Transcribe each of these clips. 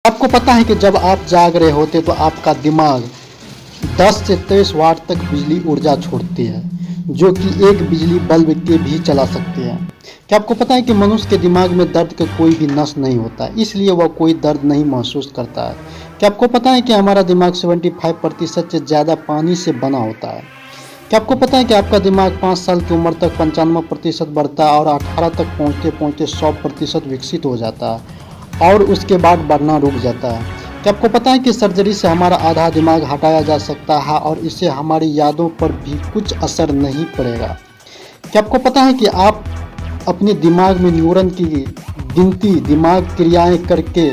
आपको पता है कि जब आप जाग रहे होते तो आपका दिमाग 10 से 23 वाट तक बिजली ऊर्जा छोड़ती है, जो कि एक बिजली बल्ब के भी चला सकती है। क्या आपको पता है कि मनुष्य के दिमाग में दर्द का कोई भी नस नहीं होता, इसलिए वह कोई दर्द नहीं महसूस करता है। क्या आपको पता है कि हमारा दिमाग 75% से ज़्यादा पानी से बना होता है। क्या आपको पता है कि आपका दिमाग 5 साल की उम्र तक 95% बढ़ता है और 18 तक पहुँचते पहुँचते 100% विकसित हो जाता है और उसके बाद बढ़ना रुक जाता है। क्या आपको पता है कि सर्जरी से हमारा आधा दिमाग हटाया जा सकता है और इससे हमारी यादों पर भी कुछ असर नहीं पड़ेगा। क्या आपको पता है कि आप अपने दिमाग में न्यूरॉन की गिनती दिमाग क्रियाएं करके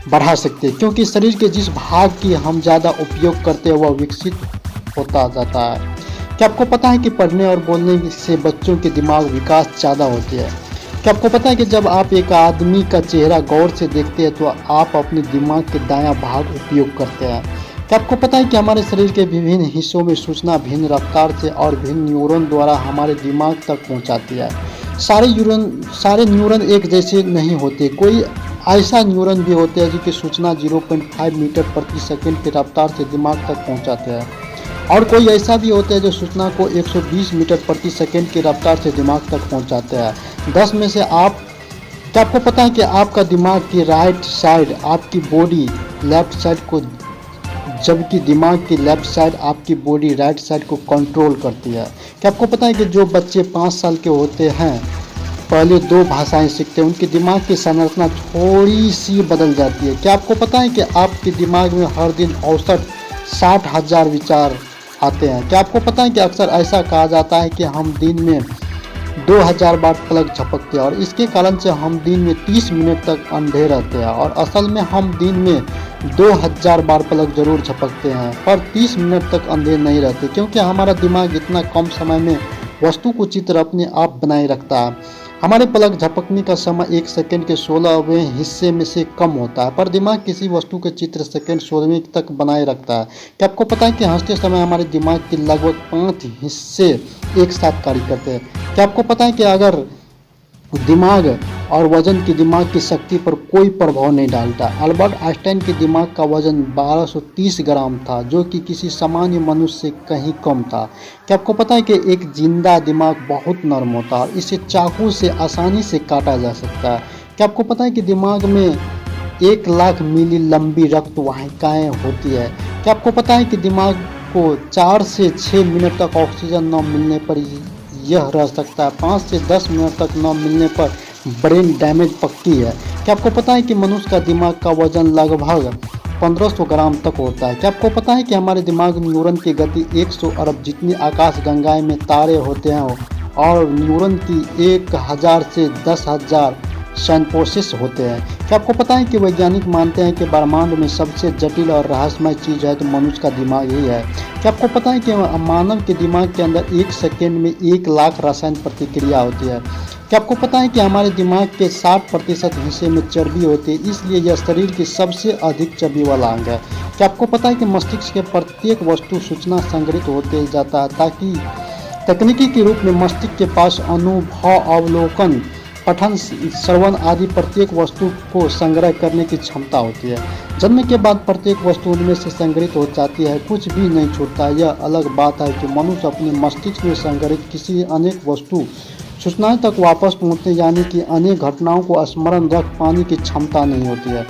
बढ़ा सकते हैं, क्योंकि शरीर के जिस भाग की हम ज़्यादा उपयोग करते हैं वह विकसित होता जाता है। क्या आपको पता है कि पढ़ने और बोलने से बच्चों के दिमाग विकास ज़्यादा होती है। क्या आपको पता है कि जब आप एक आदमी का चेहरा गौर से देखते हैं तो आप अपने दिमाग के दायां भाग उपयोग करते हैं। क्या आपको पता है कि हमारे शरीर के विभिन्न हिस्सों में सूचना भिन्न रफ्तार से और भिन्न न्यूरॉन द्वारा हमारे दिमाग तक पहुंचाती है। सारे न्यूरॉन एक जैसे नहीं होते। कोई ऐसा न्यूरॉन भी होते हैं जिनकी सूचना 0.5 मीटर प्रति सेकंड की रफ्तार से दिमाग तक पहुंचाते हैं और कोई ऐसा भी होता है जो सूचना को 120 मीटर प्रति सेकंड की रफ्तार से दिमाग तक पहुंचाते हैं। 10 में से क्या आपको पता है कि आपका दिमाग की राइट साइड आपकी बॉडी लेफ्ट साइड को, जबकि दिमाग की लेफ्ट साइड आपकी बॉडी राइट साइड को कंट्रोल करती है। क्या आपको पता है कि जो बच्चे 5 साल के होते हैं पहले 2 भाषाएं सीखते हैं, उनके दिमाग की संरचना थोड़ी सी बदल जाती है। क्या आपको पता है कि आपके दिमाग में हर दिन औसत 60,000 विचार आते हैं। क्या आपको पता है कि अक्सर ऐसा कहा जाता है कि हम दिन में 2000 बार पलक झपकते हैं और इसके कारण से हम दिन में 30 मिनट तक अंधे रहते हैं, और असल में हम दिन में 2000 बार पलक जरूर झपकते हैं पर 30 मिनट तक अंधे नहीं रहते, क्योंकि हमारा दिमाग इतना कम समय में वस्तु को चित्र अपने आप बनाए रखता है। हमारे पलक झपकने का समय 1 सेकंड के 16वें हिस्से में से कम होता है, पर दिमाग किसी वस्तु के चित्र सेकंड 16वें तक बनाए रखता है। क्या आपको पता है कि हंसते समय हमारे दिमाग के लगभग 5 हिस्से एक साथ कार्य करते हैं। क्या आपको पता है कि अगर दिमाग और वजन की दिमाग की शक्ति पर कोई प्रभाव नहीं डालता। अल्बर्ट आइंस्टाइन के दिमाग का वजन 1230 ग्राम था, जो कि किसी सामान्य मनुष्य से कहीं कम था। क्या आपको पता है कि एक जिंदा दिमाग बहुत नरम होता है और इसे चाकू से आसानी से काटा जा सकता है। क्या आपको पता है कि दिमाग में 1 लाख मीली लंबी रक्त वाहिकाएं होती है। क्या आपको पता है कि दिमाग को 4 से 6 मिनट तक ऑक्सीजन न मिलने पर यह रह सकता है, 5 से 10 मिनट तक न मिलने पर ब्रेन डैमेज पक्की है। क्या आपको पता है कि मनुष्य का दिमाग का वजन लगभग 1500 ग्राम तक होता है। क्या आपको पता है कि हमारे दिमाग में न्यूरॉन की गति 100 अरब जितनी आकाश गंगाएं में तारे होते हैं और न्यूरॉन की 1000 से 10,000 सिनैप्सेस होते हैं। क्या आपको पता है कि वैज्ञानिक मानते हैं कि ब्रह्मांड में सबसे जटिल और रहस्यमय चीज़ है तो मनुष्य का दिमाग ही है। क्या आपको पता है कि मानव के दिमाग के अंदर 1 सेकेंड में 1 लाख रासायन प्रतिक्रिया होती है। क्या आपको पता है कि हमारे दिमाग के 60% हिस्से में चर्बी होती है, इसलिए यह शरीर की सबसे अधिक चर्बी वाला अंग है। क्या आपको पता है कि मस्तिष्क के प्रत्येक वस्तु सूचना संग्रहित होते जाता है, ताकि तकनीकी के रूप में मस्तिष्क के पास अनुभव, अवलोकन, पठन, श्रवण आदि प्रत्येक वस्तु को संग्रह करने की क्षमता होती है। जन्म के बाद प्रत्येक वस्तु उनमें से संग्रहित हो जाती है, कुछ भी नहीं छूटता। यह अलग बात है कि मनुष्य अपने मस्तिष्क में संग्रहित किसी अनेक वस्तु सूचनाएं तक वापस पहुंचने यानी कि अनेक घटनाओं को स्मरण रख पाने की क्षमता नहीं होती है।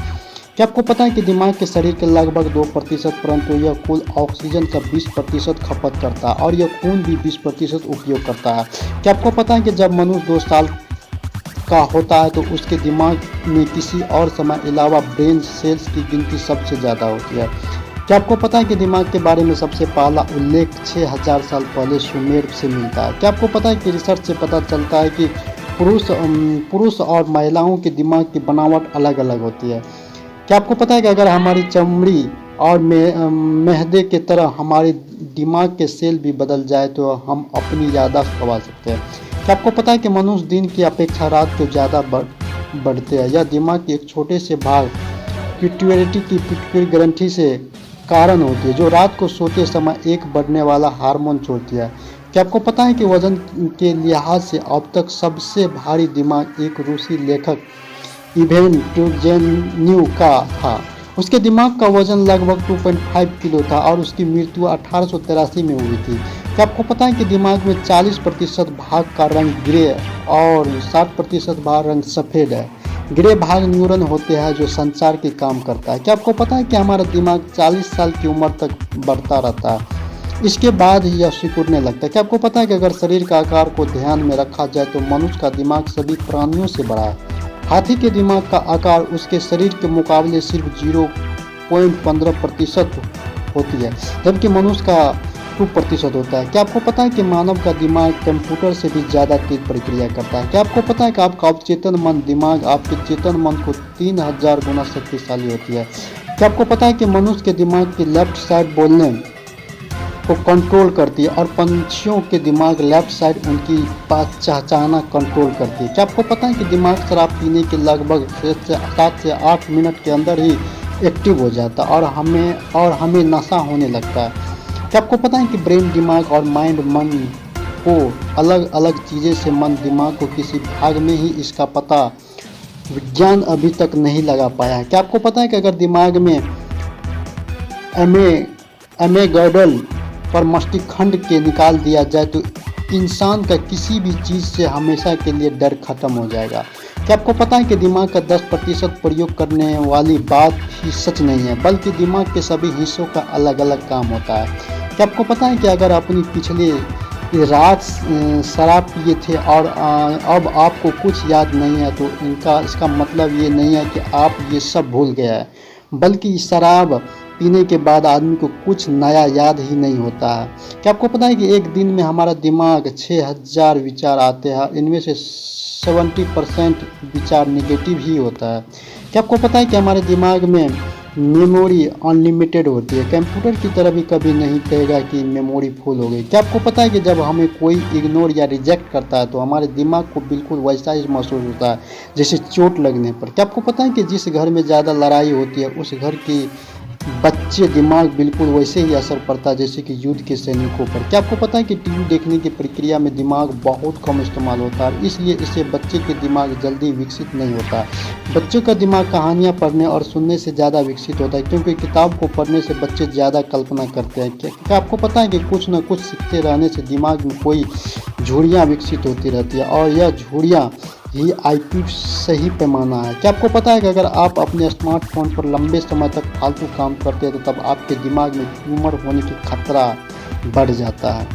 क्या आपको पता है कि दिमाग के शरीर के लगभग 2%, परंतु यह कुल ऑक्सीजन का 20% खपत करता है और यह खून भी 20% उपयोग करता है। क्या आपको पता है कि जब मनुष्य 2 साल का होता है तो उसके दिमाग में किसी और समय अलावा ब्रेन सेल्स की गिनती सबसे ज़्यादा होती है। क्या आपको पता है कि दिमाग के बारे में सबसे पहला उल्लेख 6000 साल पहले सुमेर से मिलता है। क्या आपको पता है कि रिसर्च से पता चलता है कि पुरुष और महिलाओं के दिमाग की बनावट अलग अलग होती है। क्या आपको पता है कि अगर हमारी चमड़ी और मैदे की तरह हमारे दिमाग के सेल भी बदल जाए तो हम अपनी याददाश्त गंवा सकते हैं। क्या आपको पता है कि मनुष्य दिन की अपेक्षा रात को ज़्यादा बढ़ते हैं। यह दिमाग के एक छोटे से भाग पिट्यूटरी ग्रंथि से कारण होती है, जो रात को सोते समय एक बढ़ने वाला हार्मोन छोड़ती है। क्या आपको पता है कि वजन के लिहाज से अब तक सबसे भारी दिमाग एक रूसी लेखक इवेन टुर्जेन्यू का था। उसके दिमाग का वजन लगभग 2.5 किलो था और उसकी मृत्यु 1883 में हुई थी। क्या आपको पता है कि दिमाग में 40% भाग का रंग ग्रे और 60% भाग रंग सफ़ेद है। ग्रे भाग न्यूरॉन होते हैं जो संचार के काम करता है। क्या आपको पता है कि हमारा दिमाग 40 साल की उम्र तक बढ़ता रहता है, इसके बाद ही यह सिकुड़ने लगता है। क्या आपको पता है कि अगर शरीर का आकार को ध्यान में रखा जाए तो मनुष्य का दिमाग सभी प्राणियों से बड़ा है। हाथी के दिमाग का आकार उसके शरीर के मुकाबले सिर्फ 0.15% होती है, जबकि मनुष्य का 2% होता है। क्या आपको पता है कि मानव का दिमाग कंप्यूटर से भी ज़्यादा तेज प्रक्रिया करता है। क्या आपको पता है कि आपका अवचेतन मन दिमाग आपके चेतन मन को 3000 गुना शक्तिशाली होती है। क्या आपको पता है कि मनुष्य के दिमाग की लेफ्ट साइड बोलने को कंट्रोल करती है और पंछियों के दिमाग लेफ्ट साइड उनकी चहचहाना कंट्रोल करती है। क्या आपको पता है कि दिमाग शराब पीने के लगभग 7 से 8 मिनट के अंदर ही एक्टिव हो जाता है और हमें नशा होने लगता है। क्या आपको पता है कि ब्रेन दिमाग और माइंड मन को अलग अलग चीज़ें से मन दिमाग को किसी भाग में ही इसका पता विज्ञान अभी तक नहीं लगा पाया है। क्या आपको पता है कि अगर दिमाग में एमेगडल पर मस्तिष्कखंड के निकाल दिया जाए तो इंसान का किसी भी चीज़ से हमेशा के लिए डर खत्म हो जाएगा। क्या आपको पता है कि दिमाग का 10% प्रयोग करने वाली बात ही सच नहीं है, बल्कि दिमाग के सभी हिस्सों का अलग अलग काम होता है। क्या आपको पता है कि अगर अपनी पिछले रात शराब पिए थे और अब आपको कुछ याद नहीं है तो इसका मतलब ये नहीं है कि आप ये सब भूल गए हैं, बल्कि शराब पीने के बाद आदमी को कुछ नया याद ही नहीं होता है। क्या आपको पता है कि एक दिन में हमारा दिमाग 6000 विचार आते हैं, इनमें से 70% विचार नेगेटिव ही होता है। क्या आपको पता है कि हमारे दिमाग में मेमोरी अनलिमिटेड होती है, कंप्यूटर की तरह भी कभी नहीं कहेगा कि मेमोरी फुल हो गई। क्या आपको पता है कि जब हमें कोई इग्नोर या रिजेक्ट करता है तो हमारे दिमाग को बिल्कुल वैसा ही महसूस होता है जैसे चोट लगने पर। क्या आपको पता है कि जिस घर में ज़्यादा लड़ाई होती है उस घर की बच्चे दिमाग बिल्कुल वैसे ही असर पड़ता है जैसे कि युद्ध के सैनिकों पर। क्या आपको पता है कि टीवी देखने की प्रक्रिया में दिमाग बहुत कम इस्तेमाल होता है, इसलिए इससे बच्चे के दिमाग जल्दी विकसित नहीं होता। बच्चों का दिमाग कहानियाँ पढ़ने और सुनने से ज़्यादा विकसित होता है, क्योंकि किताब को पढ़ने से बच्चे ज़्यादा कल्पना करते हैं। क्या आपको पता है कि कुछ न कुछ सीखते रहने से दिमाग में कोई झुर्रियाँ विकसित होती रहती है और यह झुर्रियाँ ही IQ सही पैमाना है। क्या आपको पता है कि अगर आप अपने स्मार्टफोन पर लंबे समय तक फालतू काम करते हैं तो तब आपके दिमाग में ट्यूमर होने की खतरा बढ़ जाता है।